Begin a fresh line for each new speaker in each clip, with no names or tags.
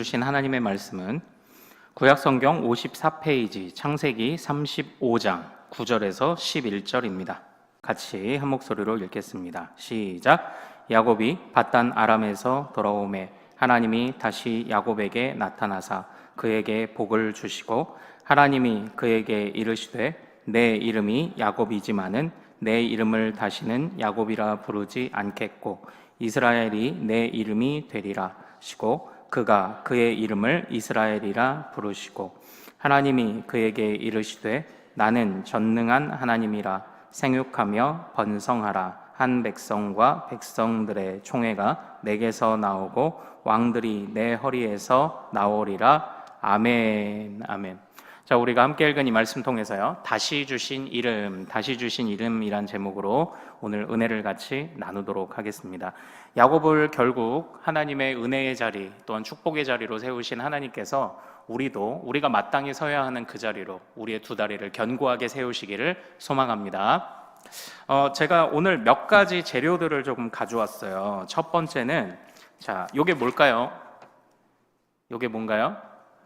주신 하나님의 말씀은 구약성경 54페이지 창세기 35장 9절에서 11절입니다. 같이 한 목소리로 읽겠습니다. 시작. 야곱이 밧단 아람에서 돌아오매 하나님이 다시 야곱에게 나타나사 그에게 복을 주시고 하나님이 그에게 이르시되 내 이름이 야곱이지만은 내 이름을 다시는 야곱이라 부르지 않겠고 이스라엘이 내 이름이 되리라 시고 그가 그의 이름을 이스라엘이라 부르시고 하나님이 그에게 이르시되 나는 전능한 하나님이라 생육하며 번성하라 한 백성과 백성들의 총회가 내게서 나오고 왕들이 내 허리에서 나오리라. 아멘. 아멘. 자, 우리가 함께 읽은 이 말씀 통해서요, 다시 주신 이름이란 제목으로 오늘 은혜를 같이 나누도록 하겠습니다. 야곱을 결국 하나님의 은혜의 자리 또한 축복의 자리로 세우신 하나님께서 우리가 마땅히 서야 하는 그 자리로 우리의 두 다리를 견고하게 세우시기를 소망합니다. 제가 오늘 몇 가지 재료들을 조금 가져왔어요. 첫 번째는, 자, 요게 뭘까요? 요게 뭔가요?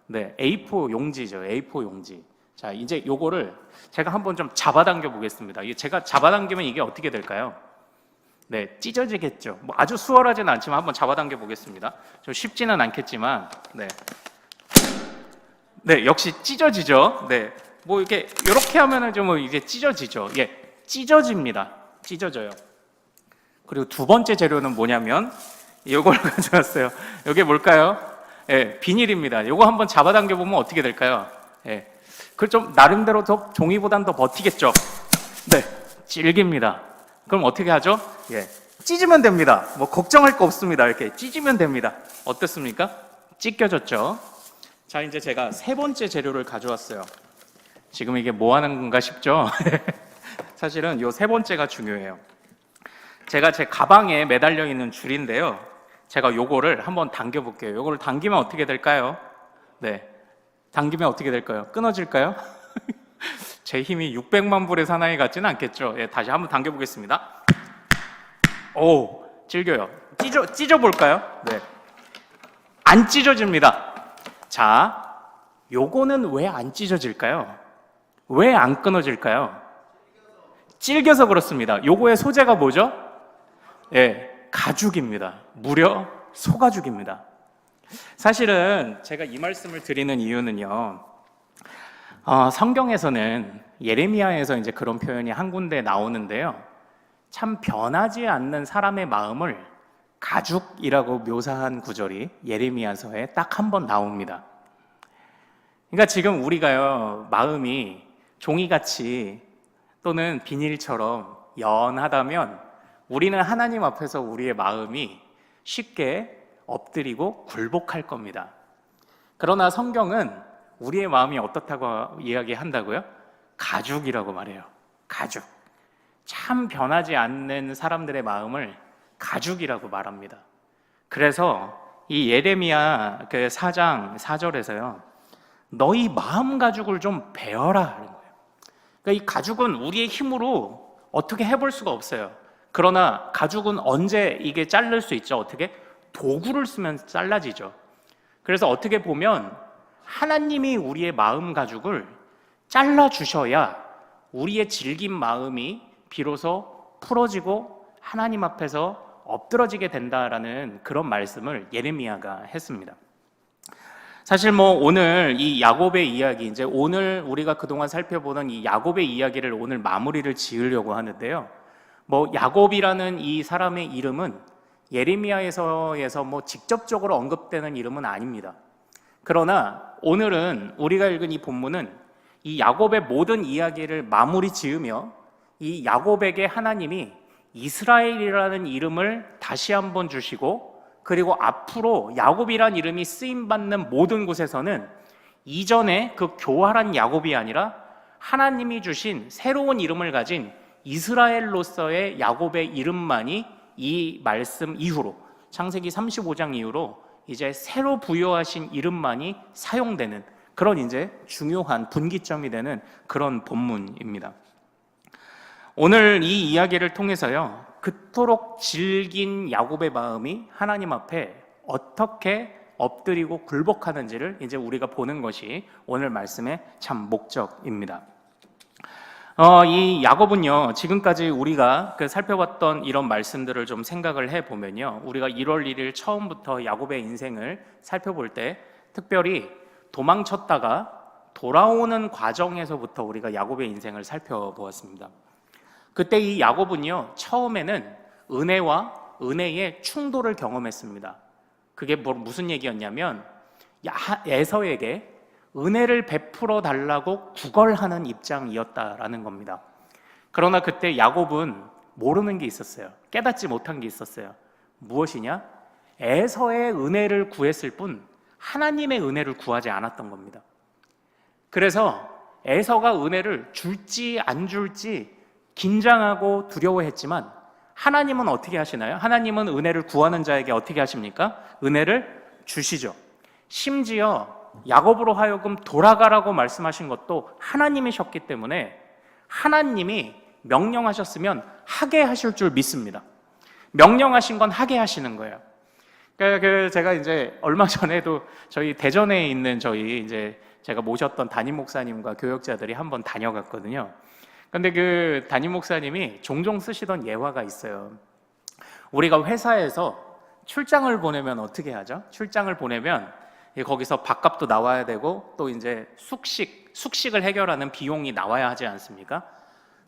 네, A4 용지죠. A4 용지. 자, 이제 요거를 제가 한번 좀 잡아당겨 보겠습니다. 제가 잡아당기면 이게 어떻게 될까요? 네, 찢어지겠죠. 뭐 아주 수월하지는 않지만 한번 잡아당겨 보겠습니다. 좀 쉽지는 않겠지만, 네, 역시 찢어지죠. 네, 뭐 이렇게 하면은 좀 이제 찢어지죠. 예, 찢어집니다. 찢어져요. 그리고 두 번째 재료는 뭐냐면 요걸 가져왔어요. 이게 뭘까요? 예, 비닐입니다. 요거 한번 잡아당겨 보면 어떻게 될까요? 예, 그 좀 나름대로 더 종이보단 더 버티겠죠. 네, 질깁니다. 그럼 어떻게 하죠? 예, 찢으면 됩니다. 뭐 걱정할 거 없습니다. 이렇게 찢으면 됩니다. 어떻습니까? 찢겨졌죠. 자, 이제 제가 세 번째 재료를 가져왔어요. 지금 이게 뭐 하는 건가 싶죠? 사실은 요 세 번째가 중요해요. 제가 제 가방에 매달려 있는 줄인데요, 제가 요거를 한번 당겨 볼게요. 요거를 당기면 어떻게 될까요? 네, 당기면 어떻게 될까요? 끊어질까요? 제 힘이 600만 불의 사나이 같지는 않겠죠? 예, 다시 한번 당겨 보겠습니다. 오, 질겨요. 찢어 볼까요? 네, 안 찢어집니다. 자, 요거는 왜 안 찢어질까요? 왜 안 끊어질까요? 질겨서 그렇습니다. 요거의 소재가 뭐죠? 예, 가죽입니다. 무려 소가죽입니다. 사실은 제가 이 말씀을 드리는 이유는요, 성경에서는 예레미야에서 이제 그런 표현이 한 군데 나오는데요, 참 변하지 않는 사람의 마음을 가죽이라고 묘사한 구절이 예레미야서에 딱 한 번 나옵니다. 그러니까 지금 우리가요, 마음이 종이같이 또는 비닐처럼 연하다면 우리는 하나님 앞에서 우리의 마음이 쉽게 엎드리고 굴복할 겁니다. 그러나 성경은 우리의 마음이 어떻다고 이야기한다고요? 가죽이라고 말해요. 가죽. 참 변하지 않는 사람들의 마음을 가죽이라고 말합니다. 그래서 이 예레미야 그 4장 4절에서요, 너희 마음 가죽을 좀 베어라 하는 거예요. 그러니까 이 가죽은 우리의 힘으로 어떻게 해볼 수가 없어요. 그러나 가죽은 언제 이게 자를 수 있죠? 어떻게? 도구를 쓰면 잘라지죠. 그래서 어떻게 보면 하나님이 우리의 마음 가죽을 잘라주셔야 우리의 질긴 마음이 비로소 풀어지고 하나님 앞에서 엎드러지게 된다라는 그런 말씀을 예레미야가 했습니다. 사실 뭐 오늘 이 야곱의 이야기, 이제 오늘 우리가 그동안 살펴보는 이 야곱의 이야기를 오늘 마무리를 지으려고 하는데요, 뭐 야곱이라는 이 사람의 이름은 예레미야에서 뭐 직접적으로 언급되는 이름은 아닙니다. 그러나 오늘은 우리가 읽은 이 본문은 이 야곱의 모든 이야기를 마무리 지으며 이 야곱에게 하나님이 이스라엘이라는 이름을 다시 한번 주시고, 그리고 앞으로 야곱이라는 이름이 쓰임받는 모든 곳에서는 이전에 그 교활한 야곱이 아니라 하나님이 주신 새로운 이름을 가진 이스라엘로서의 야곱의 이름만이 이 말씀 이후로, 창세기 35장 이후로 이제 새로 부여하신 이름만이 사용되는 그런 이제 중요한 분기점이 되는 그런 본문입니다. 오늘 이 이야기를 통해서요, 그토록 질긴 야곱의 마음이 하나님 앞에 어떻게 엎드리고 굴복하는지를 이제 우리가 보는 것이 오늘 말씀의 참 목적입니다. 이 야곱은요, 지금까지 우리가 살펴봤던 이런 말씀들을 좀 생각을 해보면요, 우리가 1월 1일 처음부터 야곱의 인생을 살펴볼 때 특별히 도망쳤다가 돌아오는 과정에서부터 우리가 야곱의 인생을 살펴보았습니다. 그때 이 야곱은요, 처음에는 은혜와 은혜의 충돌을 경험했습니다. 그게 무슨 얘기였냐면 에서에게 은혜를 베풀어 달라고 구걸하는 입장이었다라는 겁니다. 그러나 그때 야곱은 모르는 게 있었어요. 깨닫지 못한 게 있었어요. 무엇이냐? 에서의 은혜를 구했을 뿐 하나님의 은혜를 구하지 않았던 겁니다. 그래서 에서가 은혜를 줄지 안 줄지 긴장하고 두려워했지만 하나님은 어떻게 하시나요? 하나님은 은혜를 구하는 자에게 어떻게 하십니까? 은혜를 주시죠. 심지어 야곱으로 하여금 돌아가라고 말씀하신 것도 하나님이셨기 때문에 하나님이 명령하셨으면 하게 하실 줄 믿습니다. 명령하신 건 하게 하시는 거예요. 제가 이제 얼마 전에도 저희 대전에 있는 제가 모셨던 담임 목사님과 교역자들이 한번 다녀갔거든요. 근데 그 담임 목사님이 종종 쓰시던 예화가 있어요. 우리가 회사에서 출장을 보내면 어떻게 하죠? 출장을 보내면 거기서 밥값도 나와야 되고 또 이제 숙식을 해결하는 비용이 나와야 하지 않습니까?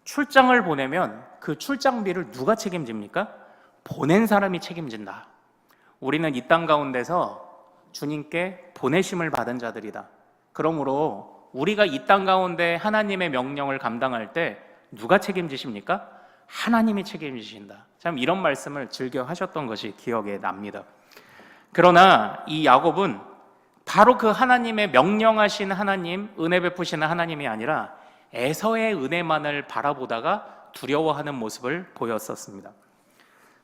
출장을 보내면 그 출장비를 누가 책임집니까? 보낸 사람이 책임진다. 우리는 이 땅 가운데서 주님께 보내심을 받은 자들이다. 그러므로 우리가 이 땅 가운데 하나님의 명령을 감당할 때 누가 책임지십니까? 하나님이 책임지신다. 참 이런 말씀을 즐겨 하셨던 것이 기억에 납니다. 그러나 이 야곱은 바로 그 하나님의 명령하신 하나님, 은혜 베푸시는 하나님이 아니라 에서의 은혜만을 바라보다가 두려워하는 모습을 보였었습니다.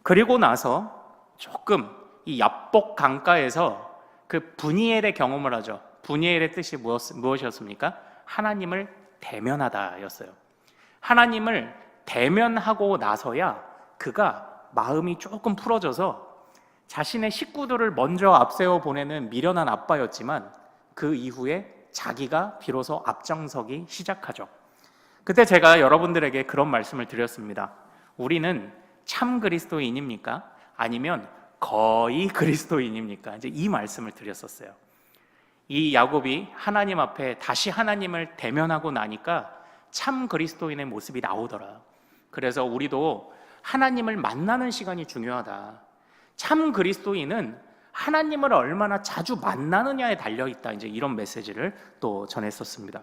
그리고 나서 조금 이 야복 강가에서 그 브니엘의 경험을 하죠. 브니엘의 뜻이 무엇이었습니까? 하나님을 대면하다였어요. 하나님을 대면하고 나서야 그가 마음이 조금 풀어져서 자신의 식구들을 먼저 앞세워 보내는 미련한 아빠였지만 그 이후에 자기가 비로소 앞장서기 시작하죠. 그때 제가 여러분들에게 그런 말씀을 드렸습니다. 우리는 참 그리스도인입니까? 아니면 거의 그리스도인입니까? 이제 이 말씀을 드렸었어요. 이 야곱이 하나님 앞에 다시 하나님을 대면하고 나니까 참 그리스도인의 모습이 나오더라. 그래서 우리도 하나님을 만나는 시간이 중요하다. 참 그리스도인은 하나님을 얼마나 자주 만나느냐에 달려있다. 이제 이런 메시지를 또 전했었습니다.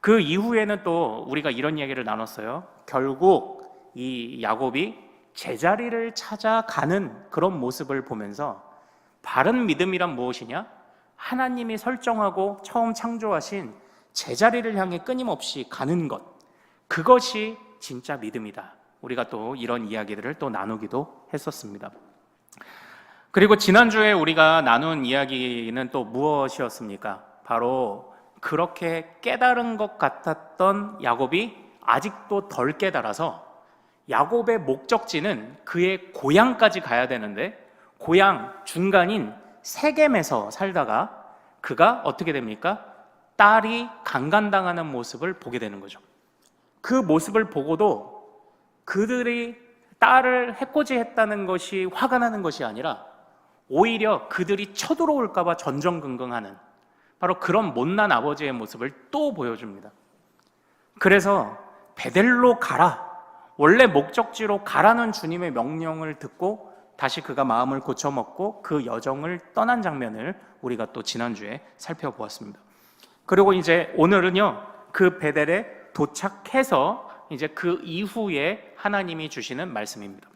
그 이후에는 또 우리가 이런 얘기를 나눴어요. 결국 이 야곱이 제자리를 찾아가는 그런 모습을 보면서 바른 믿음이란 무엇이냐? 하나님이 설정하고 처음 창조하신 제자리를 향해 끊임없이 가는 것, 그것이 진짜 믿음이다. 우리가 또 이런 이야기들을 또 나누기도 했었습니다. 그리고 지난주에 우리가 나눈 이야기는 또 무엇이었습니까? 바로 그렇게 깨달은 것 같았던 야곱이 아직도 덜 깨달아서 야곱의 목적지는 그의 고향까지 가야 되는데 고향 중간인 세겜에서 살다가 그가 어떻게 됩니까? 딸이 강간당하는 모습을 보게 되는 거죠. 그 모습을 보고도 그들이 딸을 해코지했다는 것이 화가 나는 것이 아니라 오히려 그들이 쳐들어올까 봐 전전긍긍하는 바로 그런 못난 아버지의 모습을 또 보여줍니다. 그래서 베델로 가라, 원래 목적지로 가라는 주님의 명령을 듣고 다시 그가 마음을 고쳐먹고 그 여정을 떠난 장면을 우리가 또 지난주에 살펴보았습니다. 그리고 이제 오늘은요, 그 베델에 도착해서 이제 그 이후에 하나님이 주시는 말씀입니다.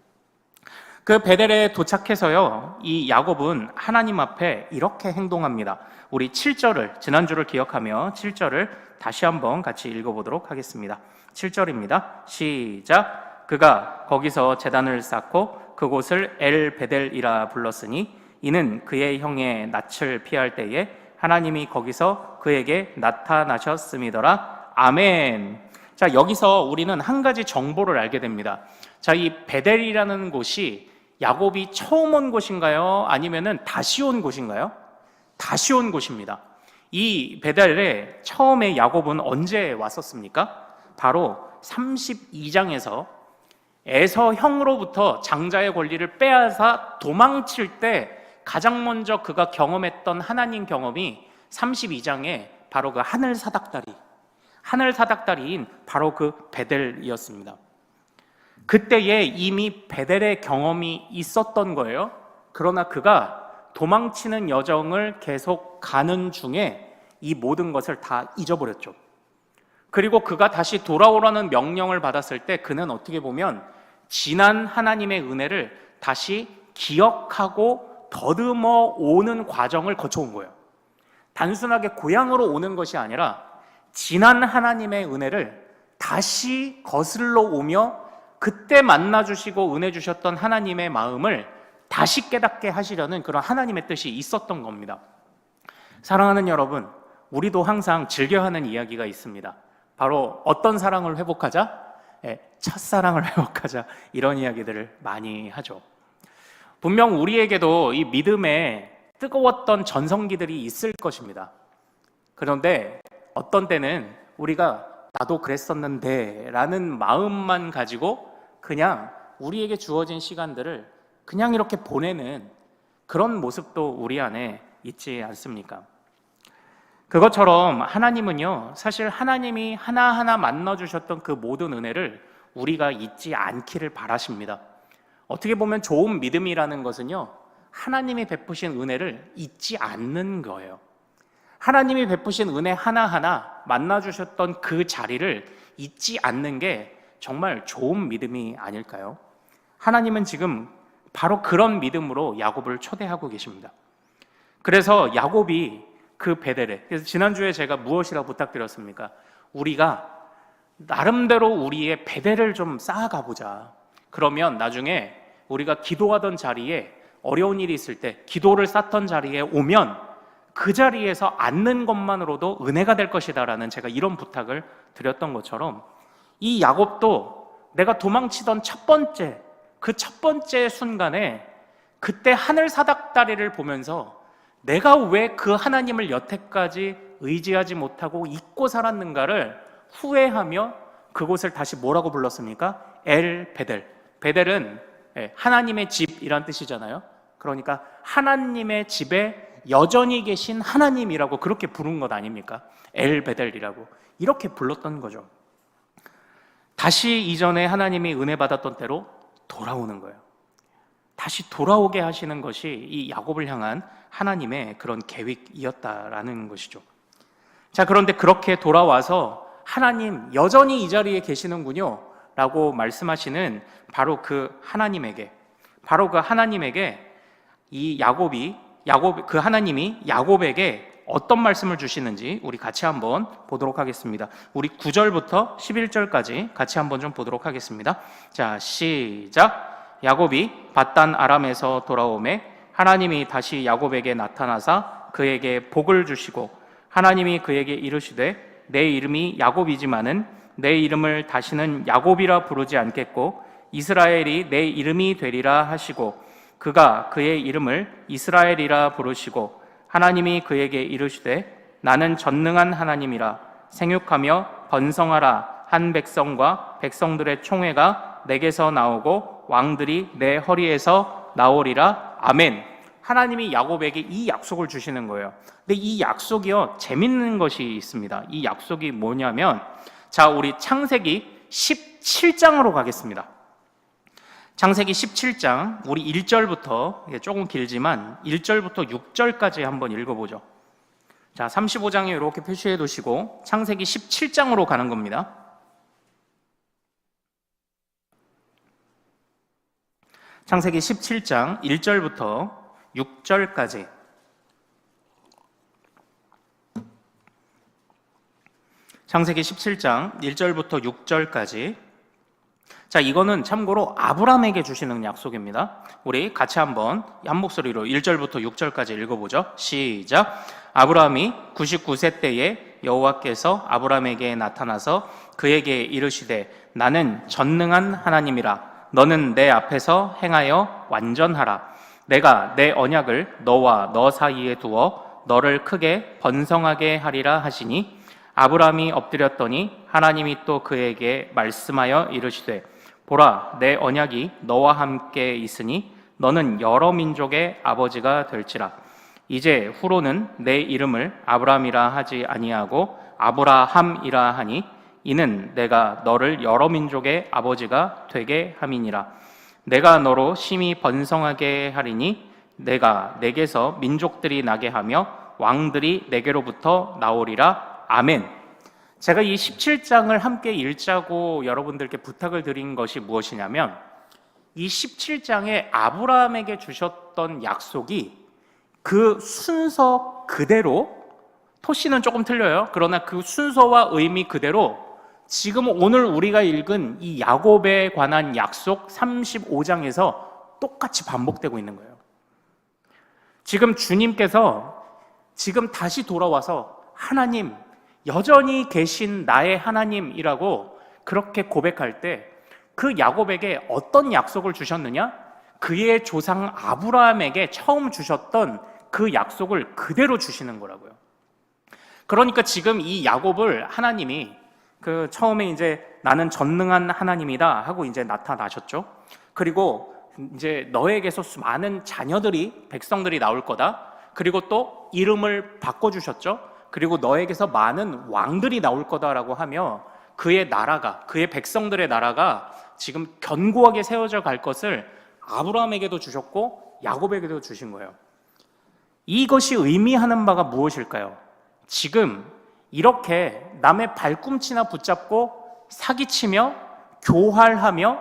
그 베델에 도착해서요, 이 야곱은 하나님 앞에 이렇게 행동합니다. 우리 7절을, 지난주를 기억하며 7절을 다시 한번 같이 읽어보도록 하겠습니다. 7절입니다. 시작. 그가 거기서 제단을 쌓고 그곳을 엘 베델이라 불렀으니 이는 그의 형의 낯을 피할 때에 하나님이 거기서 그에게 나타나셨음이더라. 아멘. 자, 여기서 우리는 한 가지 정보를 알게 됩니다. 자, 이 베델이라는 곳이 야곱이 처음 온 곳인가요? 아니면은 다시 온 곳인가요? 다시 온 곳입니다. 이 베델에 처음에 야곱은 언제 왔었습니까? 바로 32장에서 에서 형으로부터 장자의 권리를 빼앗아 도망칠 때 가장 먼저 그가 경험했던 하나님 경험이 32장에 바로 그 하늘 사닥다리인 바로 그 베델이었습니다. 그때에 이미 베델의 경험이 있었던 거예요. 그러나 그가 도망치는 여정을 계속 가는 중에 이 모든 것을 다 잊어버렸죠. 그리고 그가 다시 돌아오라는 명령을 받았을 때 그는 어떻게 보면 지난 하나님의 은혜를 다시 기억하고 더듬어 오는 과정을 거쳐온 거예요. 단순하게 고향으로 오는 것이 아니라 지난 하나님의 은혜를 다시 거슬러 오며 그때 만나주시고 은혜 주셨던 하나님의 마음을 다시 깨닫게 하시려는 그런 하나님의 뜻이 있었던 겁니다. 사랑하는 여러분, 우리도 항상 즐겨하는 이야기가 있습니다. 바로 어떤 사랑을 회복하자? 첫사랑을 회복하자, 이런 이야기들을 많이 하죠. 분명 우리에게도 이 믿음에 뜨거웠던 전성기들이 있을 것입니다. 그런데 어떤 때는 우리가 나도 그랬었는데 라는 마음만 가지고 그냥 우리에게 주어진 시간들을 그냥 이렇게 보내는 그런 모습도 우리 안에 있지 않습니까? 그것처럼 하나님은요, 사실 하나님이 하나하나 만나주셨던 그 모든 은혜를 우리가 잊지 않기를 바라십니다. 어떻게 보면 좋은 믿음이라는 것은요, 하나님이 베푸신 은혜를 잊지 않는 거예요. 하나님이 베푸신 은혜 하나하나 만나주셨던 그 자리를 잊지 않는 게 정말 좋은 믿음이 아닐까요? 하나님은 지금 바로 그런 믿음으로 야곱을 초대하고 계십니다. 그래서 야곱이 그 베델에, 그래서 지난주에 제가 무엇이라고 부탁드렸습니까? 우리가 나름대로 우리의 베델을 좀 쌓아가 보자. 그러면 나중에 우리가 기도하던 자리에 어려운 일이 있을 때 기도를 쌓던 자리에 오면 그 자리에서 앉는 것만으로도 은혜가 될 것이다 라는 제가 이런 부탁을 드렸던 것처럼 이 야곱도 내가 도망치던 첫 번째 순간에 그때 하늘 사닥다리를 보면서 내가 왜 그 하나님을 여태까지 의지하지 못하고 잊고 살았는가를 후회하며 그곳을 다시 뭐라고 불렀습니까? 엘 베델. 베델은 하나님의 집이란 뜻이잖아요. 그러니까 하나님의 집에 여전히 계신 하나님이라고 그렇게 부른 것 아닙니까? 엘 베델이라고 이렇게 불렀던 거죠. 다시 이전에 하나님이 은혜 받았던 때로 돌아오는 거예요. 다시 돌아오게 하시는 것이 이 야곱을 향한 하나님의 그런 계획이었다라는 것이죠. 자, 그런데 그렇게 돌아와서 하나님 여전히 이 자리에 계시는군요 라고 말씀하시는 바로 그 하나님에게 이 그 하나님이 야곱에게 어떤 말씀을 주시는지 우리 같이 한번 보도록 하겠습니다. 우리 9절부터 11절까지 같이 한번 좀 보도록 하겠습니다. 자, 시작. 야곱이 밧단 아람에서 돌아오매 하나님이 다시 야곱에게 나타나사 그에게 복을 주시고 하나님이 그에게 이르시되 내 이름이 야곱이지만은 내 이름을 다시는 야곱이라 부르지 않겠고 이스라엘이 내 이름이 되리라 하시고 그가 그의 이름을 이스라엘이라 부르시고 하나님이 그에게 이르시되 나는 전능한 하나님이라 생육하며 번성하라 한 백성과 백성들의 총회가 내게서 나오고 왕들이 내 허리에서 나오리라. 아멘. 하나님이 야곱에게 이 약속을 주시는 거예요. 근데 이 약속이요, 재밌는 것이 있습니다. 이 약속이 뭐냐면, 자, 우리 창세기 17장으로 가겠습니다. 창세기 17장, 우리 1절부터, 조금 길지만 1절부터 6절까지 한번 읽어보죠. 자, 35장에 이렇게 표시해 두시고 창세기 17장으로 가는 겁니다. 창세기 17장 1절부터 6절까지. 창세기 17장 1절부터 6절까지. 자, 이거는 참고로 아브라함에게 주시는 약속입니다. 우리 같이 한번 한 목소리로 1절부터 6절까지 읽어보죠. 시작. 아브라함이 99세 때에 여호와께서 아브라함에게 나타나서 그에게 이르시되 나는 전능한 하나님이라. 너는 내 앞에서 행하여 완전하라. 내가 내 언약을 너와 너 사이에 두어 너를 크게 번성하게 하리라 하시니 아브라함이 엎드렸더니 하나님이 또 그에게 말씀하여 이르시되 보라 내 언약이 너와 함께 있으니 너는 여러 민족의 아버지가 될지라. 이제 후로는 내 이름을 아브라함이라 하지 아니하고 아브라함이라 하니 이는 내가 너를 여러 민족의 아버지가 되게 함이니라. 내가 너로 심히 번성하게 하리니 내가 내게서 민족들이 나게 하며 왕들이 내게로부터 나오리라. 아멘. 제가 이 17장을 함께 읽자고 여러분들께 부탁을 드린 것이 무엇이냐면 이 17장에 아브라함에게 주셨던 약속이 그 순서 그대로, 토씨는 조금 틀려요. 그러나 그 순서와 의미 그대로 지금 오늘 우리가 읽은 이 야곱에 관한 약속 35장에서 똑같이 반복되고 있는 거예요. 지금 주님께서 지금 다시 돌아와서 하나님, 여전히 계신 나의 하나님이라고 그렇게 고백할 때 그 야곱에게 어떤 약속을 주셨느냐? 그의 조상 아브라함에게 처음 주셨던 그 약속을 그대로 주시는 거라고요. 그러니까 지금 이 야곱을 하나님이 처음에 이제 나는 전능한 하나님이다 하고 이제 나타나셨죠. 그리고 이제 너에게서 많은 자녀들이, 백성들이 나올 거다. 그리고 또 이름을 바꿔주셨죠. 그리고 너에게서 많은 왕들이 나올 거다라고 하며 그의 나라가, 그의 백성들의 나라가 지금 견고하게 세워져 갈 것을 아브라함에게도 주셨고 야곱에게도 주신 거예요. 이것이 의미하는 바가 무엇일까요? 지금 이렇게 남의 발꿈치나 붙잡고 사기치며 교활하며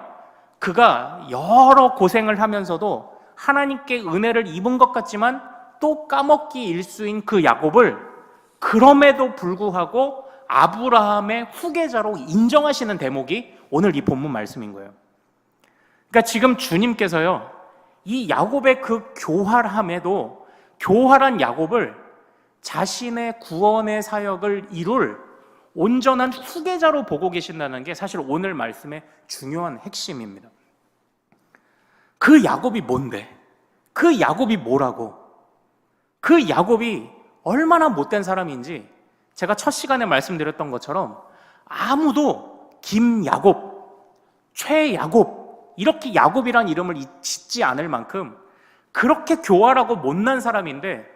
그가 여러 고생을 하면서도 하나님께 은혜를 입은 것 같지만 또 까먹기 일수인 그 야곱을 그럼에도 불구하고 아브라함의 후계자로 인정하시는 대목이 오늘 이 본문 말씀인 거예요. 그러니까 지금 주님께서요, 이 야곱의 그 교활함에도 교활한 야곱을 자신의 구원의 사역을 이룰 온전한 후계자로 보고 계신다는 게 사실 오늘 말씀의 중요한 핵심입니다. 그 야곱이 뭔데? 그 야곱이 뭐라고? 그 야곱이 얼마나 못된 사람인지 제가 첫 시간에 말씀드렸던 것처럼 아무도 김야곱, 최야곱 이렇게 야곱이란 이름을 짓지 않을 만큼 그렇게 교활하고 못난 사람인데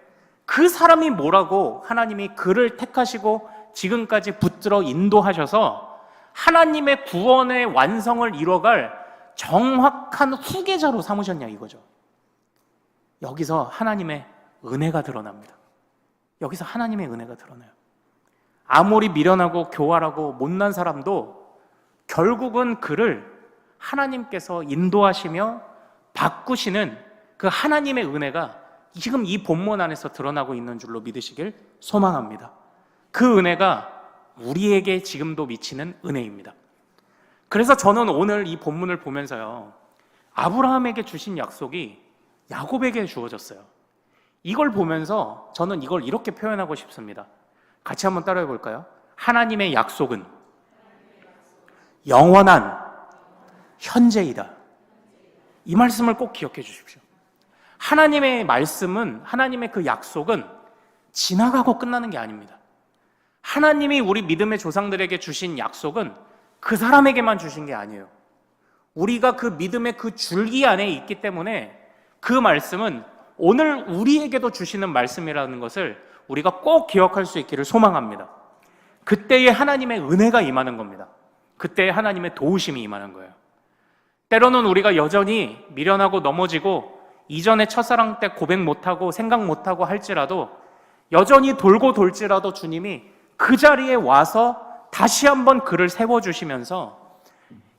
그 사람이 뭐라고 하나님이 그를 택하시고 지금까지 붙들어 인도하셔서 하나님의 구원의 완성을 이뤄갈 정확한 후계자로 삼으셨냐 이거죠. 여기서 하나님의 은혜가 드러납니다. 여기서 하나님의 은혜가 드러나요. 아무리 미련하고 교활하고 못난 사람도 결국은 그를 하나님께서 인도하시며 바꾸시는 그 하나님의 은혜가 지금 이 본문 안에서 드러나고 있는 줄로 믿으시길 소망합니다. 그 은혜가 우리에게 지금도 미치는 은혜입니다. 그래서 저는 오늘 이 본문을 보면서요, 아브라함에게 주신 약속이 야곱에게 주어졌어요. 이걸 보면서 저는 이걸 이렇게 표현하고 싶습니다. 같이 한번 따라해 볼까요? 하나님의 약속은 영원한 현재이다. 이 말씀을 꼭 기억해 주십시오. 하나님의 말씀은, 하나님의 그 약속은 지나가고 끝나는 게 아닙니다. 하나님이 우리 믿음의 조상들에게 주신 약속은 그 사람에게만 주신 게 아니에요. 우리가 그 믿음의 그 줄기 안에 있기 때문에 그 말씀은 오늘 우리에게도 주시는 말씀이라는 것을 우리가 꼭 기억할 수 있기를 소망합니다. 그때에 하나님의 은혜가 임하는 겁니다. 그때에 하나님의 도우심이 임하는 거예요. 때로는 우리가 여전히 미련하고 넘어지고 이전에 첫사랑 때 고백 못하고 생각 못하고 할지라도 여전히 돌고 돌지라도 주님이 그 자리에 와서 다시 한번 그를 세워주시면서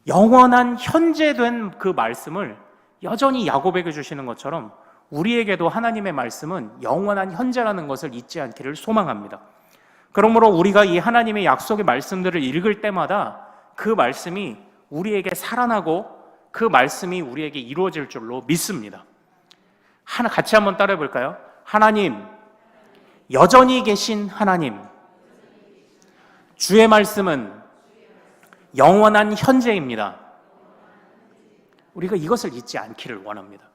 영원한 현재된 그 말씀을 여전히 야곱에게 주시는 것처럼 우리에게도 하나님의 말씀은 영원한 현재라는 것을 잊지 않기를 소망합니다. 그러므로 우리가 이 하나님의 약속의 말씀들을 읽을 때마다 그 말씀이 우리에게 살아나고 그 말씀이 우리에게 이루어질 줄로 믿습니다. 같이 한번 따라해 볼까요? 하나님, 여전히 계신 하나님, 주의 말씀은 영원한 현재입니다. 우리가 이것을 잊지 않기를 원합니다.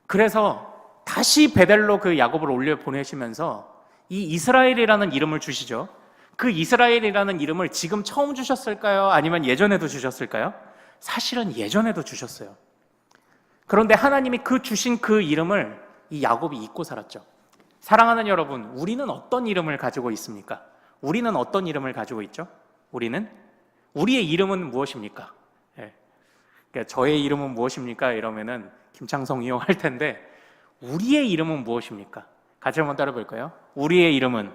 그래서 다시 베델로 그 야곱을 올려 보내시면서 이 이스라엘이라는 이름을 주시죠. 그 이스라엘이라는 이름을 지금 처음 주셨을까요? 아니면 예전에도 주셨을까요? 사실은 예전에도 주셨어요. 그런데 하나님이 그 주신 그 이름을 이 야곱이 잊고 살았죠. 사랑하는 여러분, 우리는 어떤 이름을 가지고 있습니까? 우리는 어떤 이름을 가지고 있죠? 우리의 이름은 무엇입니까? 예. 그러니까 저의 이름은 무엇입니까? 이러면은 김창성 이용할 텐데, 우리의 이름은 무엇입니까? 같이 한번 따라볼까요? 우리의 이름은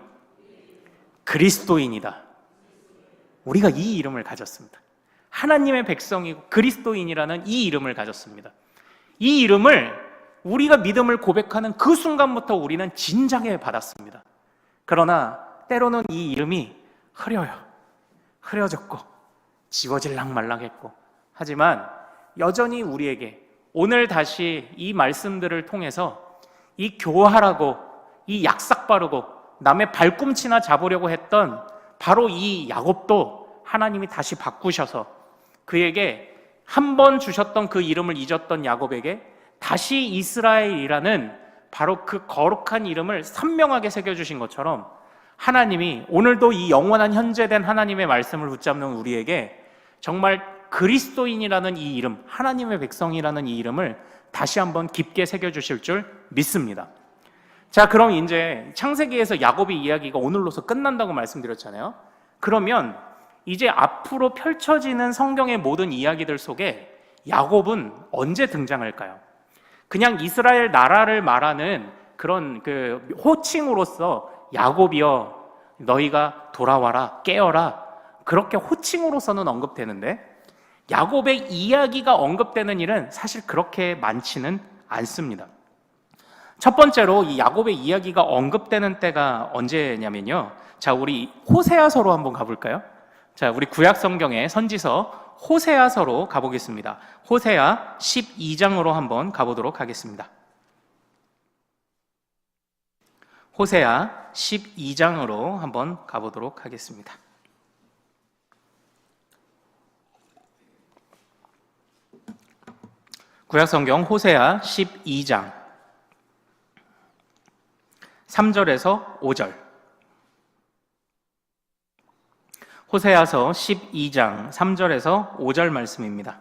그리스도인이다. 우리가 이 이름을 가졌습니다. 하나님의 백성이고 그리스도인이라는 이 이름을 가졌습니다. 이 이름을 우리가 믿음을 고백하는 그 순간부터 우리는 진작에 받았습니다. 그러나 때로는 이 이름이 흐려졌고 지워질랑 말랑했고, 하지만 여전히 우리에게 오늘 다시 이 말씀들을 통해서 이 교활하고 이 약삭 바르고 남의 발꿈치나 잡으려고 했던 바로 이 야곱도 하나님이 다시 바꾸셔서 그에게 한 번 주셨던 그 이름을 잊었던 야곱에게 다시 이스라엘이라는 바로 그 거룩한 이름을 선명하게 새겨주신 것처럼, 하나님이 오늘도 이 영원한 현재된 하나님의 말씀을 붙잡는 우리에게 정말 그리스도인이라는 이 이름, 하나님의 백성이라는 이 이름을 다시 한번 깊게 새겨주실 줄 믿습니다. 자, 그럼 이제 창세기에서 야곱의 이야기가 오늘로서 끝난다고 말씀드렸잖아요. 그러면 이제 앞으로 펼쳐지는 성경의 모든 이야기들 속에 야곱은 언제 등장할까요? 그냥 이스라엘 나라를 말하는 그런 그 호칭으로서 야곱이여 너희가 돌아와라 깨어라, 그렇게 호칭으로서는 언급되는데 야곱의 이야기가 언급되는 일은 사실 그렇게 많지는 않습니다. 첫 번째로 이 야곱의 이야기가 언급되는 때가 언제냐면요, 자, 우리 호세아서로 한번 가볼까요? 자, 우리 구약 성경의 선지서 호세아서로 가보겠습니다. 호세아 12장으로 한번 가보도록 하겠습니다. 호세아 12장으로 한번 가보도록 하겠습니다. 구약 성경 호세아 12장 3절에서 5절. 호세아서 12장 3절에서 5절 말씀입니다.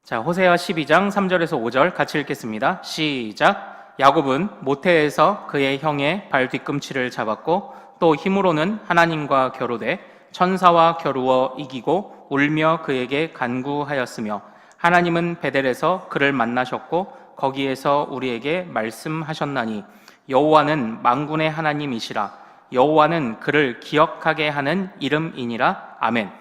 자, 호세아 12장 3절에서 5절 같이 읽겠습니다. 시작. 야곱은 모태에서 그의 형의 발 뒤꿈치를 잡았고 또 힘으로는 하나님과 겨루되 천사와 겨루어 이기고 울며 그에게 간구하였으며 하나님은 베델에서 그를 만나셨고 거기에서 우리에게 말씀하셨나니 여호와는 만군의 하나님이시라. 여호와는 그를 기억하게 하는 이름이니라. 아멘.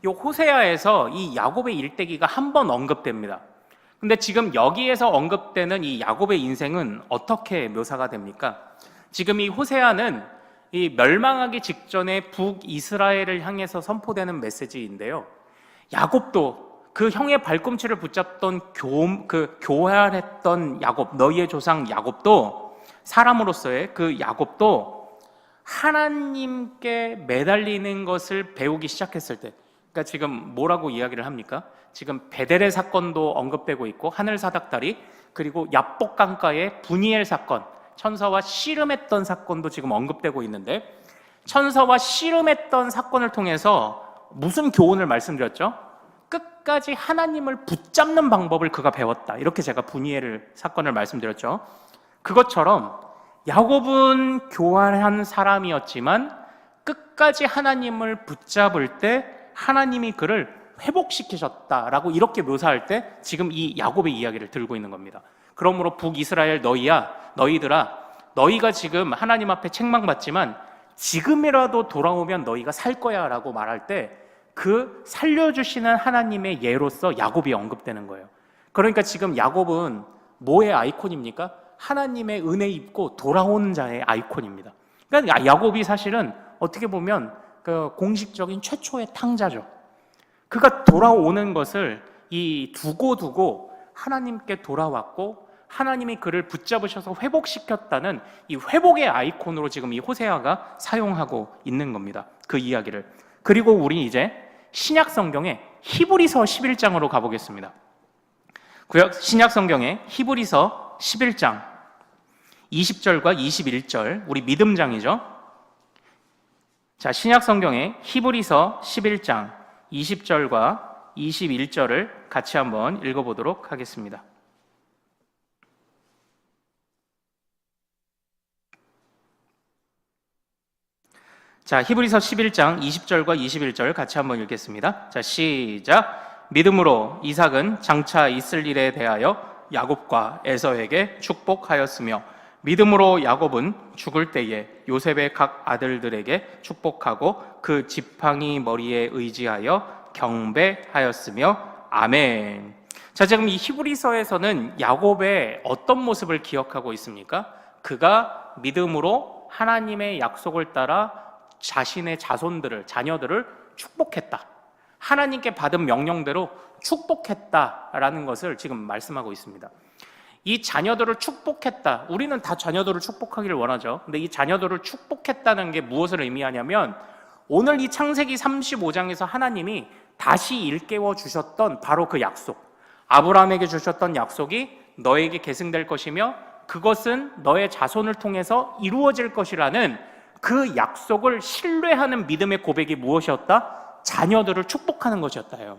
이 호세아에서 이 야곱의 일대기가 한 번 언급됩니다. 근데 지금 여기에서 언급되는 이 야곱의 인생은 어떻게 묘사가 됩니까? 지금 이 호세아는 이 멸망하기 직전에 북이스라엘을 향해서 선포되는 메시지인데요, 야곱도 그 형의 발꿈치를 붙잡던 교활했던 야곱, 너희의 조상 야곱도, 사람으로서의 그 야곱도 하나님께 매달리는 것을 배우기 시작했을 때, 그러니까 지금 뭐라고 이야기를 합니까? 지금 베델의 사건도 언급되고 있고 하늘 사닥다리, 그리고 야복 강가의 분이엘 사건, 천사와 씨름했던 사건도 지금 언급되고 있는데, 천사와 씨름했던 사건을 통해서 무슨 교훈을 말씀드렸죠? 끝까지 하나님을 붙잡는 방법을 그가 배웠다, 이렇게 제가 분이엘 사건을 말씀드렸죠. 그것처럼 야곱은 교활한 사람이었지만 끝까지 하나님을 붙잡을 때 하나님이 그를 회복시키셨다라고 이렇게 묘사할 때 지금 이 야곱의 이야기를 들고 있는 겁니다. 그러므로 북이스라엘 너희들아, 너희가 지금 하나님 앞에 책망받지만 지금이라도 돌아오면 너희가 살 거야 라고 말할 때 그 살려주시는 하나님의 예로서 야곱이 언급되는 거예요. 그러니까 지금 야곱은 뭐의 아이콘입니까? 하나님의 은혜 입고 돌아온 자의 아이콘입니다. 그러니까 야곱이 사실은 어떻게 보면 그 공식적인 최초의 탕자죠. 그가 돌아오는 것을 두고 하나님께 돌아왔고 하나님이 그를 붙잡으셔서 회복시켰다는 이 회복의 아이콘으로 지금 이 호세아가 사용하고 있는 겁니다. 그 이야기를. 그리고 우리 이제 신약 성경의 히브리서 11장으로 가보겠습니다. 신약 성경에 히브리서 11장 20절과 21절, 우리 믿음장이죠. 자, 신약 성경에 히브리서 11장 20절과 21절을 같이 한번 읽어보도록 하겠습니다. 자, 히브리서 11장 20절과 21절 같이 한번 읽겠습니다. 자, 시작. 믿음으로 이삭은 장차 있을 일에 대하여 야곱과 에서에게 축복하였으며 믿음으로 야곱은 죽을 때에 요셉의 각 아들들에게 축복하고 그 지팡이 머리에 의지하여 경배하였으며 아멘. 자, 지금 이 히브리서에서는 야곱의 어떤 모습을 기억하고 있습니까? 그가 믿음으로 하나님의 약속을 따라 자신의 자녀들을 축복했다. 하나님께 받은 명령대로 축복했다라는 것을 지금 말씀하고 있습니다. 이 자녀들을 축복했다. 우리는 다 자녀들을 축복하기를 원하죠. 근데 이 자녀들을 축복했다는 게 무엇을 의미하냐면 오늘 이 창세기 35장에서 하나님이 다시 일깨워 주셨던 바로 그 약속, 아브라함에게 주셨던 약속이 너에게 계승될 것이며 그것은 너의 자손을 통해서 이루어질 것이라는 그 약속을 신뢰하는 믿음의 고백이 무엇이었다? 자녀들을 축복하는 것이었다요.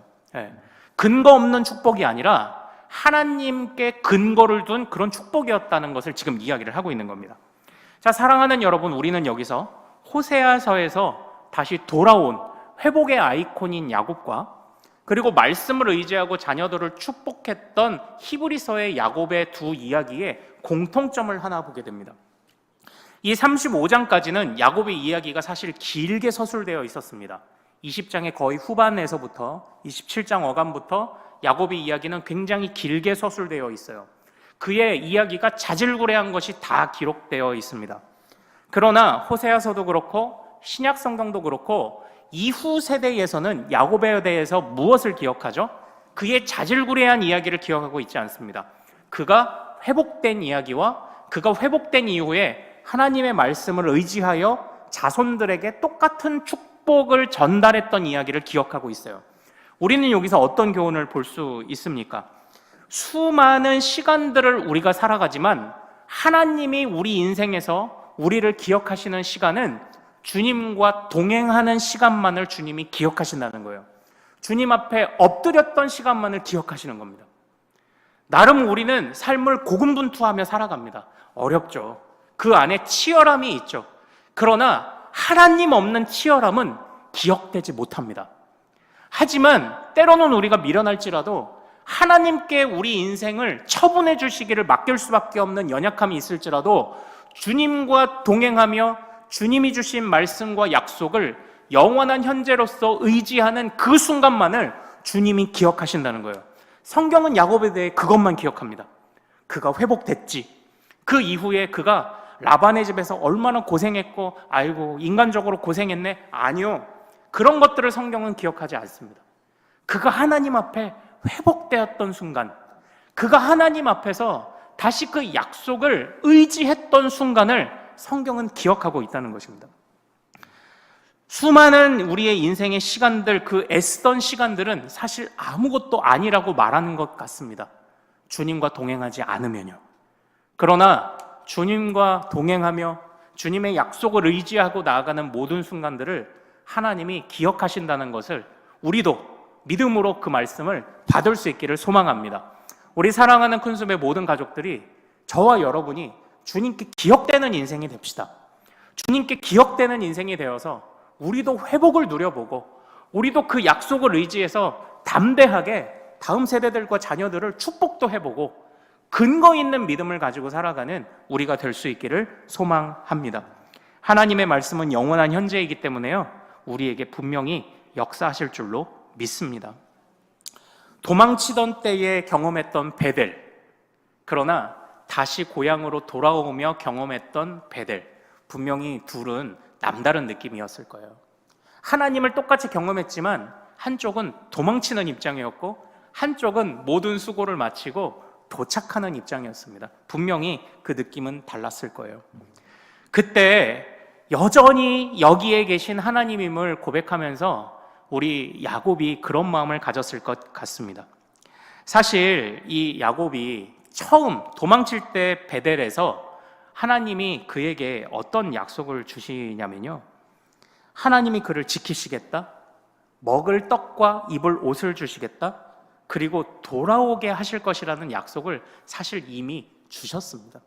근거 없는 축복이 아니라 하나님께 근거를 둔 그런 축복이었다는 것을 지금 이야기를 하고 있는 겁니다. 자, 사랑하는 여러분, 우리는 여기서 호세아서에서 다시 돌아온 회복의 아이콘인 야곱과 그리고 말씀을 의지하고 자녀들을 축복했던 히브리서의 야곱의 두 이야기에 공통점을 하나 보게 됩니다. 이 35장까지는 야곱의 이야기가 사실 길게 서술되어 있었습니다. 20장의 거의 후반에서부터 27장 어간부터 야곱의 이야기는 굉장히 길게 서술되어 있어요. 그의 이야기가 자질구레한 것이 다 기록되어 있습니다. 그러나 호세아서도 그렇고 신약 성경도 그렇고 이후 세대에서는 야곱에 대해서 무엇을 기억하죠? 그의 자질구레한 이야기를 기억하고 있지 않습니다. 그가 회복된 이야기와 그가 회복된 이후에 하나님의 말씀을 의지하여 자손들에게 똑같은 축복을 전달했던 이야기를 기억하고 있어요. 우리는 여기서 어떤 교훈을 볼 수 있습니까? 수많은 시간들을 우리가 살아가지만 하나님이 우리 인생에서 우리를 기억하시는 시간은 주님과 동행하는 시간만을 주님이 기억하신다는 거예요. 주님 앞에 엎드렸던 시간만을 기억하시는 겁니다. 나름 우리는 삶을 고군분투하며 살아갑니다. 어렵죠. 그 안에 치열함이 있죠. 그러나 하나님 없는 치열함은 기억되지 못합니다. 하지만 때로는 우리가 미련할지라도 하나님께 우리 인생을 처분해 주시기를 맡길 수밖에 없는 연약함이 있을지라도 주님과 동행하며 주님이 주신 말씀과 약속을 영원한 현재로서 의지하는 그 순간만을 주님이 기억하신다는 거예요. 성경은 야곱에 대해 그것만 기억합니다. 그가 회복됐지. 그 이후에 그가 라반의 집에서 얼마나 고생했고 아이고 인간적으로 고생했네. 아니요. 그런 것들을 성경은 기억하지 않습니다. 그가 하나님 앞에 회복되었던 순간, 그가 하나님 앞에서 다시 그 약속을 의지했던 순간을 성경은 기억하고 있다는 것입니다. 수많은 우리의 인생의 시간들, 그 애쓰던 시간들은 사실 아무것도 아니라고 말하는 것 같습니다. 주님과 동행하지 않으면요. 그러나 주님과 동행하며 주님의 약속을 의지하고 나아가는 모든 순간들을 하나님이 기억하신다는 것을 우리도 믿음으로 그 말씀을 받을 수 있기를 소망합니다. 우리 사랑하는 큰숨의 모든 가족들이 저와 여러분이 주님께 기억되는 인생이 됩시다. 주님께 기억되는 인생이 되어서 우리도 회복을 누려보고 우리도 그 약속을 의지해서 담대하게 다음 세대들과 자녀들을 축복도 해보고 근거 있는 믿음을 가지고 살아가는 우리가 될 수 있기를 소망합니다. 하나님의 말씀은 영원한 현재이기 때문에요, 우리에게 분명히 역사하실 줄로 믿습니다. 도망치던 때에 경험했던 베델, 그러나 다시 고향으로 돌아오며 경험했던 베델, 분명히 둘은 남다른 느낌이었을 거예요. 하나님을 똑같이 경험했지만 한쪽은 도망치는 입장이었고 한쪽은 모든 수고를 마치고 도착하는 입장이었습니다. 분명히 그 느낌은 달랐을 거예요. 그때 여전히 여기에 계신 하나님임을 고백하면서 우리 야곱이 그런 마음을 가졌을 것 같습니다. 사실 이 야곱이 처음 도망칠 때 베델에서 하나님이 그에게 어떤 약속을 주시냐면요, 하나님이 그를 지키시겠다, 먹을 떡과 입을 옷을 주시겠다, 그리고 돌아오게 하실 것이라는 약속을 사실 이미 주셨습니다.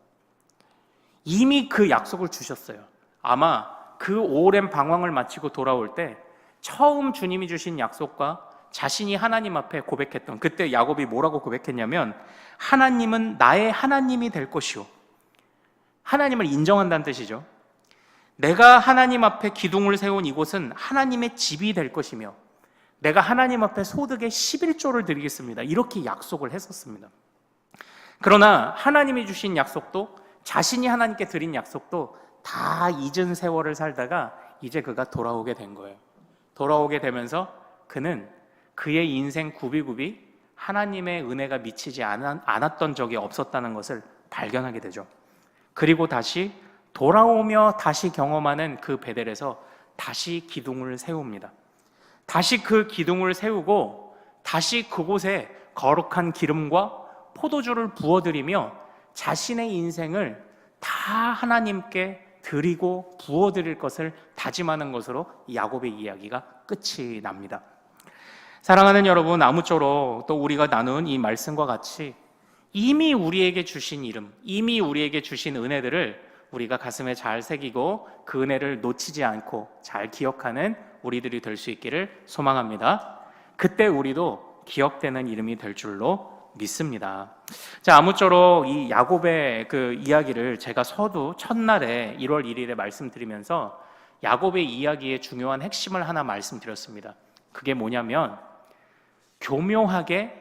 이미 그 약속을 주셨어요. 아마 그 오랜 방황을 마치고 돌아올 때 처음 주님이 주신 약속과 자신이 하나님 앞에 고백했던, 그때 야곱이 뭐라고 고백했냐면, 하나님은 나의 하나님이 될 것이요, 하나님을 인정한다는 뜻이죠. 내가 하나님 앞에 기둥을 세운 이곳은 하나님의 집이 될 것이며 내가 하나님 앞에 소득의 11조를 드리겠습니다, 이렇게 약속을 했었습니다. 그러나 하나님이 주신 약속도, 자신이 하나님께 드린 약속도 다 잊은 세월을 살다가 이제 그가 돌아오게 된 거예요. 돌아오게 되면서 그는 그의 인생 굽이굽이 하나님의 은혜가 미치지 않았던 적이 없었다는 것을 발견하게 되죠. 그리고 다시 돌아오며 다시 경험하는 그 베델에서 다시 기둥을 세웁니다. 다시 그 기둥을 세우고 다시 그곳에 거룩한 기름과 포도주를 부어드리며 자신의 인생을 다 하나님께 드리고 부어드릴 것을 다짐하는 것으로 야곱의 이야기가 끝이 납니다. 사랑하는 여러분, 아무쪼록 또 우리가 나눈 이 말씀과 같이 이미 우리에게 주신 이름, 이미 우리에게 주신 은혜들을 우리가 가슴에 잘 새기고 그 은혜를 놓치지 않고 잘 기억하는 우리들이 될 수 있기를 소망합니다. 그때 우리도 기억되는 이름이 될 줄로 믿습니다. 자, 아무쪼록 이 야곱의 그 이야기를 제가 서두 첫날에 1월 1일에 말씀드리면서 야곱의 이야기의 중요한 핵심을 하나 말씀드렸습니다. 그게 뭐냐면, 교묘하게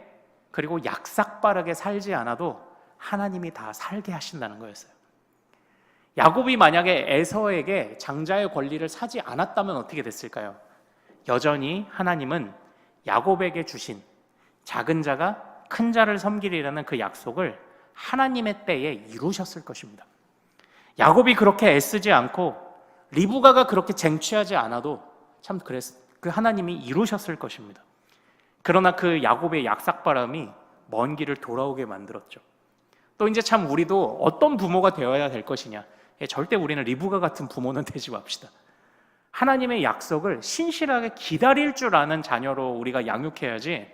그리고 약삭빠르게 살지 않아도 하나님이 다 살게 하신다는 거였어요. 야곱이 만약에 에서에게 장자의 권리를 사지 않았다면 어떻게 됐을까요? 여전히 하나님은 야곱에게 주신 작은 자가 큰 자를 섬기리라는 그 약속을 하나님의 때에 이루셨을 것입니다. 야곱이 그렇게 애쓰지 않고 리브가가 그렇게 쟁취하지 않아도 참 그 하나님이 이루셨을 것입니다. 그러나 그 야곱의 약삭바람이 먼 길을 돌아오게 만들었죠. 또 이제 참 우리도 어떤 부모가 되어야 될 것이냐, 절대 우리는 리브가 같은 부모는 되지 맙시다. 하나님의 약속을 신실하게 기다릴 줄 아는 자녀로 우리가 양육해야지,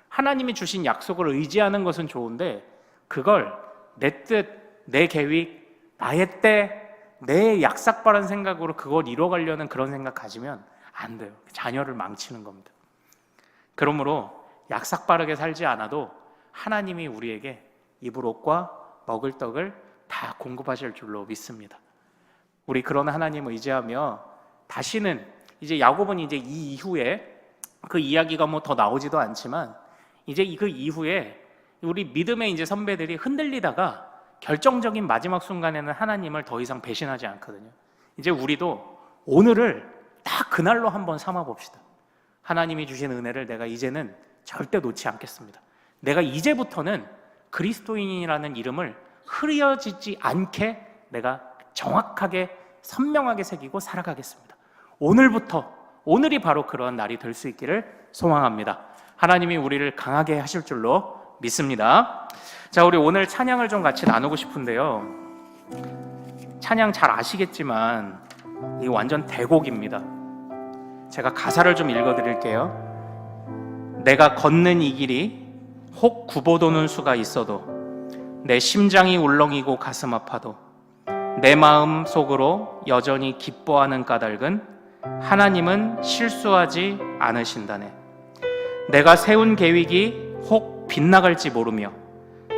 하나님이 주신 약속을 의지하는 것은 좋은데 그걸 내 뜻, 내 계획, 나의 때, 내 약삭바른 생각으로 그걸 이뤄가려는 그런 생각 가지면 안 돼요. 자녀를 망치는 겁니다. 그러므로 약삭빠르게 살지 않아도 하나님이 우리에게 입을 옷과 먹을 떡을 다 공급하실 줄로 믿습니다. 우리 그런 하나님을 의지하며 다시는, 이제 야곱은 이제 이 이후에 그 이야기가 뭐 더 나오지도 않지만 이제 그 이후에 우리 믿음의 이제 선배들이 흔들리다가 결정적인 마지막 순간에는 하나님을 더 이상 배신하지 않거든요. 이제 우리도 오늘을 딱 그날로 한번 삼아 봅시다. 하나님이 주신 은혜를 내가 이제는 절대 놓지 않겠습니다. 내가 이제부터는 그리스도인이라는 이름을 흐려지지 않게 내가 정확하게 선명하게 새기고 살아가겠습니다. 오늘부터, 오늘이 바로 그러한 날이 될 수 있기를 소망합니다. 하나님이 우리를 강하게 하실 줄로 믿습니다. 자, 우리 오늘 찬양을 좀 같이 나누고 싶은데요, 찬양 잘 아시겠지만 이게 완전 대곡입니다. 제가 가사를 좀 읽어드릴게요. 내가 걷는 이 길이 혹 굽어도는 수가 있어도, 내 심장이 울렁이고 가슴 아파도, 내 마음 속으로 여전히 기뻐하는 까닭은 하나님은 실수하지 않으신다네. 내가 세운 계획이 혹 빗나갈지 모르며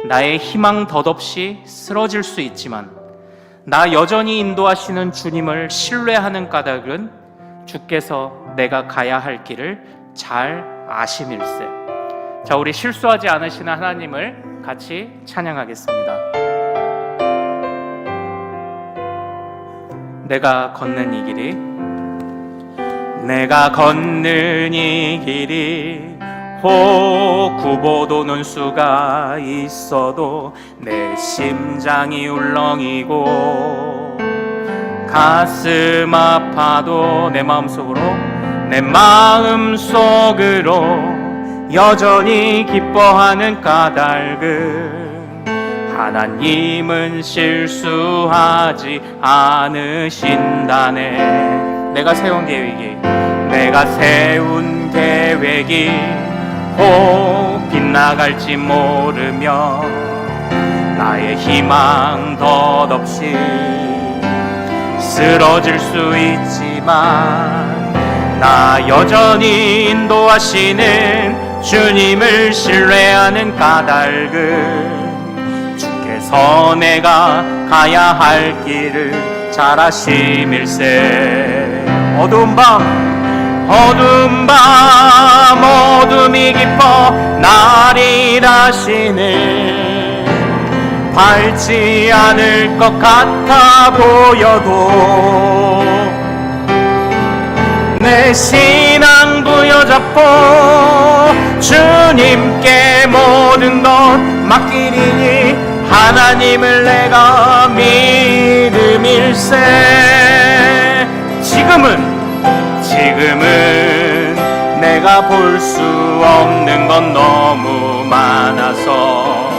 나의 희망 덧없이 쓰러질 수 있지만 나 여전히 인도하시는 주님을 신뢰하는 까닭은 주께서 내가 가야 할 길을 잘 아심일세. 자, 우리 실수하지 않으시는 하나님을 같이 찬양하겠습니다. 내가 걷는 이 길이, 내가 걷는 이 길이 혹 굽어도는 수가 있어도, 내 심장이 울렁이고 가슴 아파도 내 마음속으로 여전히 기뻐하는 까닭은 하나님은 실수하지 않으신다네. 내가 세운 계획이 혹 빗나갈지 모르며 나의 희망 덧없이 쓰러질 수 있지만 나 여전히 인도하시는 주님을 신뢰하는 까닭은 주께서 내가 가야 할 길을 잘 아심일세. 어두운 밤 어둠이 깊어 날이 다시는 밝지 않을 것 같아 보여도 내 신앙 부여잡고 주님께 모든 것 맡기리니 하나님을 내가 믿음일세. 지금은 내가 볼 수 없는 건 너무 많아서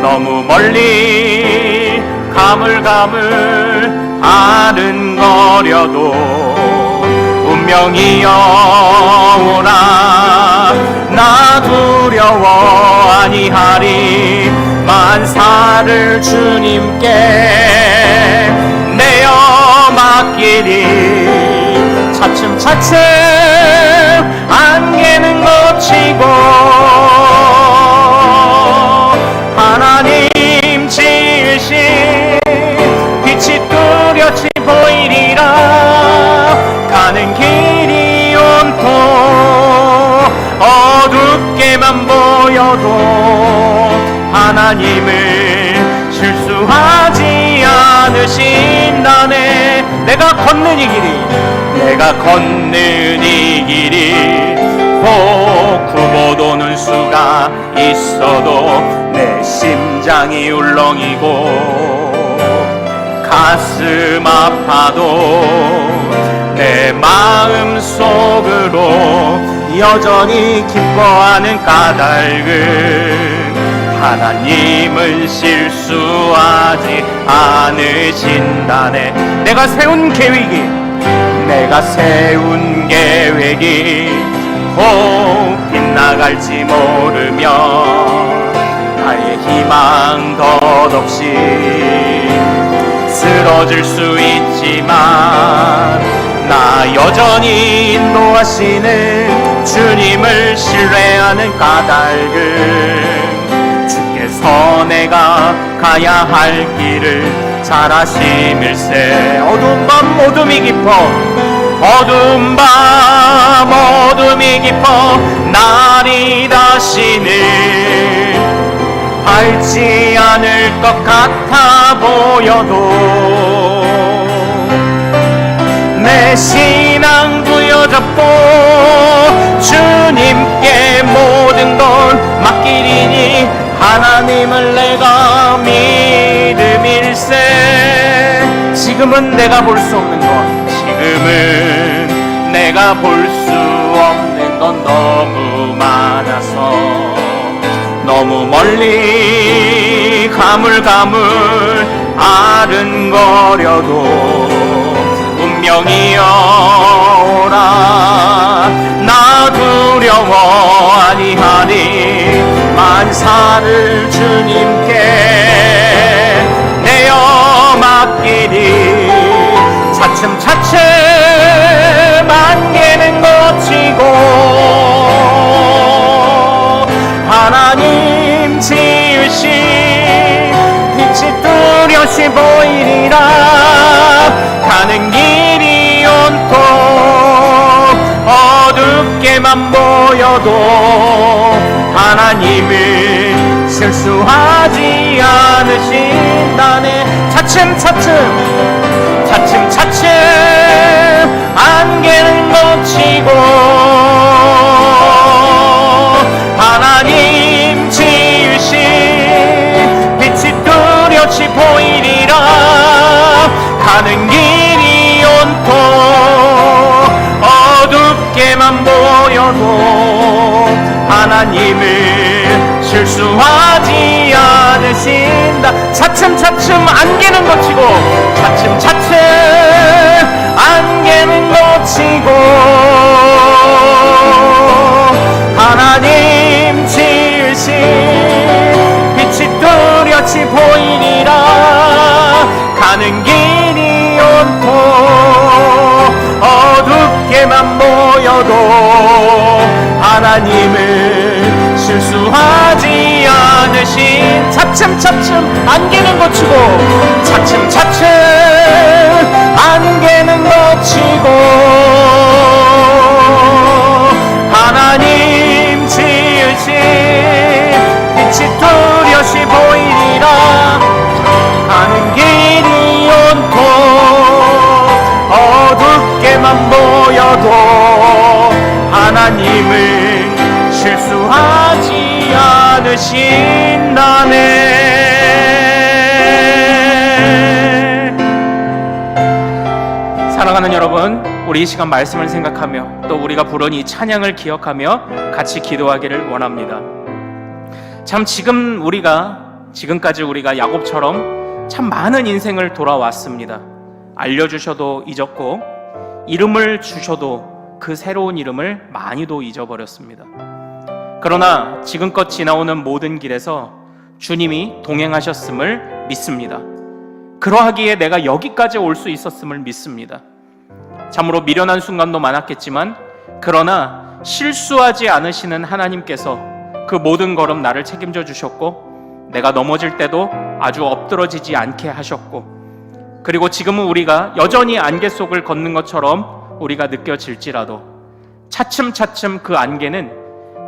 너무 멀리 가물가물 아른거려도 운명이여 오라. 나 두려워 아니하리. 만사를 주님께 내어 맡기리. 차츰차츰 안개는 걷히고 하나님 지으신 빛이 뚜렷이 보이리라. 가는 길이 온통 어둡게만 보여도 하나님을 실수하지 않으신다네. 내가 걷는 이 길이 혹 굽어도는 수가 있어도 내 심장이 울렁이고 가슴 아파도 내 마음 속으로 여전히 기뻐하는 까닭은 하나님은 실수하지 않으신다네. 내가 세운 계획이 혹 빗나갈지 모르며 나의 희망 덧없이 쓰러질 수 있지만 나 여전히 인도하시는 주님을 신뢰하는 까닭은 주께서 내가 가야 할 길을 잘 아심일세. 어두운 밤 어둠이 깊어 날이 다시는 밝지 않을 것 같아 보여도 내 신앙 부여잡고 주님께 모든 걸 맡기리니 하나님을 내가 믿음일세. 지금은 내가 볼 수 없는 건 너무 많아서 너무 멀리 가물가물 아른거려도 운명이여 오라. 나 두려워 아니하니. 만사를 주님께 내어 맡기니. 차츰차츰 안개는 걷히고 하나님 지으신 빛이 뚜렷이 보이리라. 가는 길이 온통 어둡게만 보여도 하나님을 실수하지 않으신다네. 차츰차츰 안개는 걷히고 하나님 지으신 빛이 뚜렷이 보이리라. 가는 길이 온통 어둡게만 보여도 하나님은 실수하지 않으신다. 차츰차츰 안개는 걷히고 차츰차츰 안개는 걷히고 하나님 지으신 빛이 뚜렷이 보이리라. 가는 길이 온통 어둡게만 보여도 하나님은 실수하지 않으신. 차츰차츰 안개는 걷히고 차츰차츰 안개는 걷히고 하나님 지으신 빛이 뚜렷이 보이리라. 가는 길이 온통 어둡게만 보여도 하나님은 실수하지 않으신다네. 사랑하는 여러분, 우리 이 시간 말씀을 생각하며 또 우리가 부른 이 찬양을 기억하며 같이 기도하기를 원합니다. 참 지금까지 우리가 야곱처럼 참 많은 인생을 돌아왔습니다. 알려주셔도 잊었고 이름을 주셔도 그 새로운 이름을 많이도 잊어버렸습니다. 그러나 지금껏 지나오는 모든 길에서 주님이 동행하셨음을 믿습니다. 그러하기에 내가 여기까지 올 수 있었음을 믿습니다. 참으로 미련한 순간도 많았겠지만 그러나 실수하지 않으시는 하나님께서 그 모든 걸음 나를 책임져 주셨고 내가 넘어질 때도 아주 엎드러지지 않게 하셨고 그리고 지금은 우리가 여전히 안개 속을 걷는 것처럼 우리가 느껴질지라도 차츰차츰 그 안개는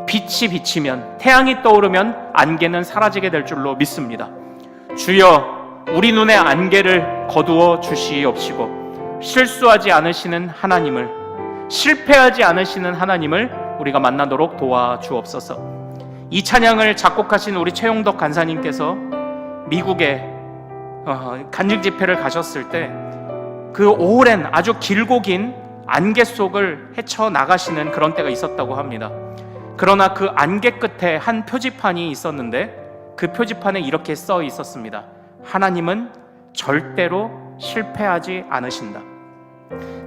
빛이 비치면 태양이 떠오르면 안개는 사라지게 될 줄로 믿습니다. 주여 우리 눈에 안개를 거두어 주시옵시고 실수하지 않으시는 하나님을 실패하지 않으시는 하나님을 우리가 만나도록 도와주옵소서. 이 찬양을 작곡하신 우리 최용덕 간사님께서 미국에 간증 집회를 가셨을 때 그 오랜 아주 길고 긴 안개 속을 헤쳐나가시는 그런 때가 있었다고 합니다. 그러나 그 안개 끝에 한 표지판이 있었는데 그 표지판에 이렇게 써 있었습니다. 하나님은 절대로 실패하지 않으신다.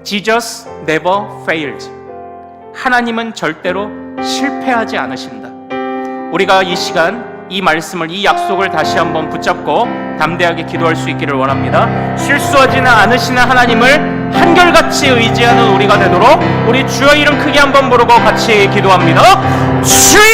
Jesus never failed. 하나님은 절대로 실패하지 않으신다. 우리가 이 시간 이 말씀을, 이 약속을 다시 한번 붙잡고 담대하게 기도할 수 있기를 원합니다. 실수하지는 않으시는 하나님을 한결같이 의지하는 우리가 되도록 우리 주의 이름 크게 한번 부르고 같이 기도합니다. 주여!